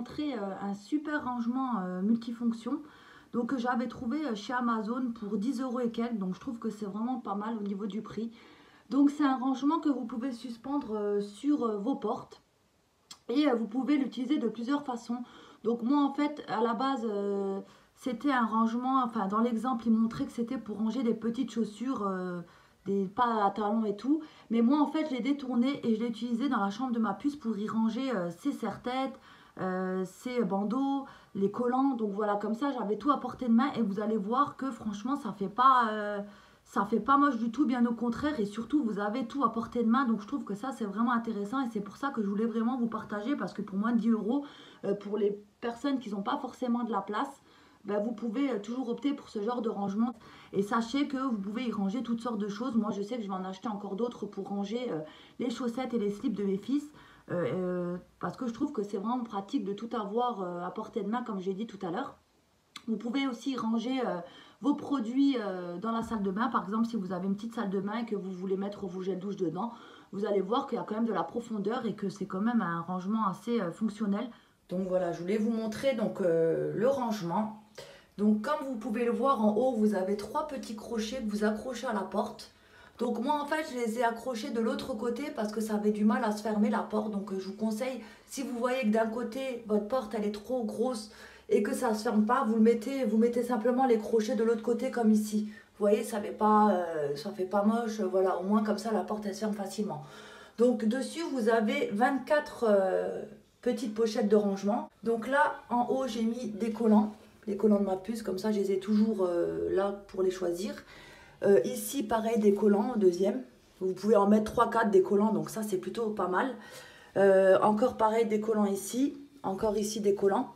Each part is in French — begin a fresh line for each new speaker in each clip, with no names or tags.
montrer un super rangement multifonction. Donc j'avais trouvé chez Amazon pour 10 € et quelques. Donc je trouve que c'est vraiment pas mal au niveau du prix. Donc c'est un rangement que vous pouvez suspendre sur vos portes. Et vous pouvez l'utiliser de plusieurs façons. Donc moi en fait à la base c'était un rangement, enfin dans l'exemple il montrait que c'était pour ranger des petites chaussures, des pas à talons et tout. Mais moi en fait je l'ai détourné et je l'ai utilisé dans la chambre de ma puce pour y ranger ses serre-têtes, ses bandeaux, les collants. Donc voilà, comme ça j'avais tout à portée de main et vous allez voir que franchement ça fait pas moche du tout, bien au contraire, et surtout vous avez tout à portée de main, donc je trouve que ça c'est vraiment intéressant et c'est pour ça que je voulais vraiment vous partager, parce que pour moins de 10 €, pour les personnes qui n'ont pas forcément de la place, ben, vous pouvez toujours opter pour ce genre de rangement. Et sachez que vous pouvez y ranger toutes sortes de choses. Moi je sais que je vais en acheter encore d'autres pour ranger les chaussettes et les slips de mes fils, parce que je trouve que c'est vraiment pratique de tout avoir à portée de main comme j'ai dit tout à l'heure. Vous pouvez aussi ranger vos produits dans la salle de bain. Par exemple, si vous avez une petite salle de bain et que vous voulez mettre vos gels douche dedans, vous allez voir qu'il y a quand même de la profondeur et que c'est quand même un rangement assez fonctionnel. Donc voilà, je voulais vous montrer donc, le rangement. Donc comme vous pouvez le voir en haut, vous avez 3 petits crochets que vous accrochez à la porte. Donc moi en fait je les ai accrochés de l'autre côté parce que ça avait du mal à se fermer la porte. Donc je vous conseille, si vous voyez que d'un côté votre porte elle est trop grosse et que ça ne se ferme pas, vous mettez simplement les crochets de l'autre côté comme ici. Vous voyez, ça fait pas moche, voilà, au moins comme ça la porte elle se ferme facilement. Donc dessus vous avez 24 petites pochettes de rangement. Donc là en haut j'ai mis des collants, les collants de ma puce, comme ça je les ai toujours là pour les choisir. Ici pareil des collants, deuxième. Vous pouvez en mettre 3-4 des collants, donc ça c'est plutôt pas mal. Encore pareil des collants ici, encore ici des collants.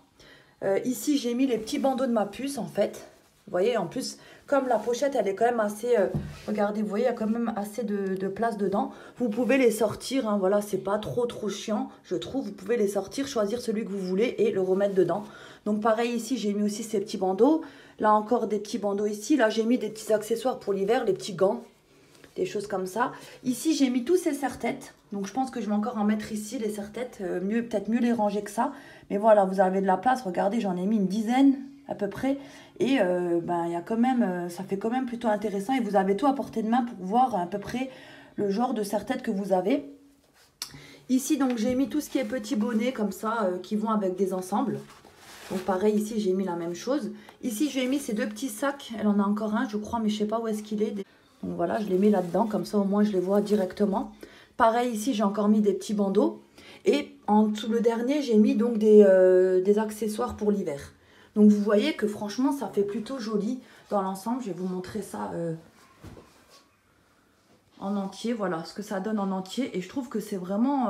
Ici j'ai mis les petits bandeaux de ma puce en fait. Vous voyez, en plus comme la pochette elle est quand même assez, regardez, vous voyez il y a quand même assez de place dedans. Vous pouvez les sortir, hein, voilà, c'est pas trop chiant je trouve. Vous pouvez les sortir, choisir celui que vous voulez et le remettre dedans. Donc pareil ici j'ai mis aussi ces petits bandeaux. Là encore des petits bandeaux ici. Là j'ai mis des petits accessoires pour l'hiver, les petits gants, des choses comme ça. Ici j'ai mis tous ces serre-têtes. Donc je pense que je vais encore en mettre ici les serre-têtes. Peut-être mieux les ranger que ça. Mais voilà, vous avez de la place. Regardez, j'en ai mis une dizaine à peu près. Et ben, y a quand même, ça fait quand même plutôt intéressant. Et vous avez tout à portée de main pour voir à peu près le genre de serre-tête que vous avez. Ici donc j'ai mis tout ce qui est petits bonnets comme ça qui vont avec des ensembles. Donc pareil ici j'ai mis la même chose. Ici j'ai mis ces 2 petits sacs. Elle en a encore un je crois, mais je sais pas où est-ce qu'il est. Donc voilà, je les mets là-dedans, comme ça au moins je les vois directement. Pareil ici j'ai encore mis des petits bandeaux. Et en dessous le dernier j'ai mis donc des accessoires pour l'hiver. Donc vous voyez que franchement ça fait plutôt joli dans l'ensemble. Je vais vous montrer ça en entier. Voilà ce que ça donne en entier. Et je trouve que c'est vraiment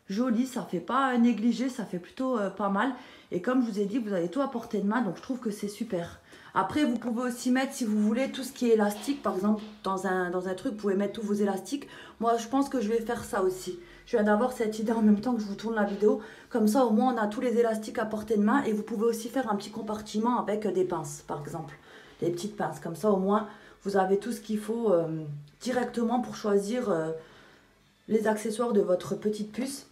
joli. Ça fait pas négliger, ça fait plutôt pas mal. Et comme je vous ai dit, vous avez tout à portée de main. Donc je trouve que c'est super. Après vous pouvez aussi mettre, si vous voulez, tout ce qui est élastique. Par exemple dans un truc, vous pouvez mettre tous vos élastiques. Moi je pense que je vais faire ça aussi. Je viens d'avoir cette idée en même temps que je vous tourne la vidéo. Comme ça, au moins, on a tous les élastiques à portée de main. Et vous pouvez aussi faire un petit compartiment avec des pinces, par exemple. Des petites pinces. Comme ça, au moins, vous avez tout ce qu'il faut directement pour choisir les accessoires de votre petite puce.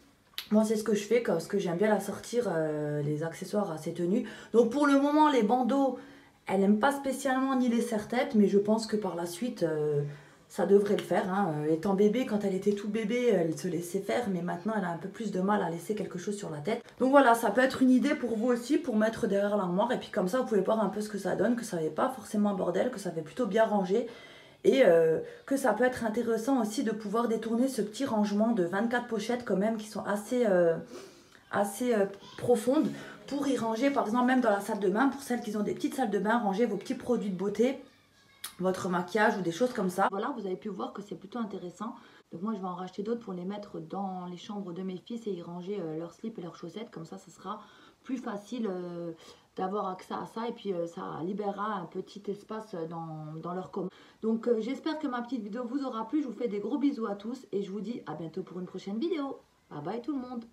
Moi, c'est ce que je fais parce que j'aime bien la sortir, les accessoires à ces tenues. Donc, pour le moment, les bandeaux, elle n'aime pas spécialement ni les serre-têtes. Mais je pense que par la suite... ça devrait le faire, hein. Étant bébé, quand elle était tout bébé, elle se laissait faire, mais maintenant elle a un peu plus de mal à laisser quelque chose sur la tête. Donc voilà, ça peut être une idée pour vous aussi, pour mettre derrière l'armoire, et puis comme ça vous pouvez voir un peu ce que ça donne, que ça n'est pas forcément un bordel, que ça fait plutôt bien rangé, et que ça peut être intéressant aussi de pouvoir détourner ce petit rangement de 24 pochettes quand même, qui sont assez profondes, pour y ranger, par exemple même dans la salle de bain, pour celles qui ont des petites salles de bain, ranger vos petits produits de beauté, votre maquillage ou des choses comme ça. Voilà, vous avez pu voir que c'est plutôt intéressant. Donc moi je vais en racheter d'autres pour les mettre dans les chambres de mes fils et y ranger leurs slips et leurs chaussettes. Comme ça sera plus facile d'avoir accès à ça, et puis ça libérera un petit espace dans leur commode. Donc j'espère que ma petite vidéo vous aura plu. Je vous fais des gros bisous à tous et je vous dis à bientôt pour une prochaine vidéo. Bye bye tout le monde.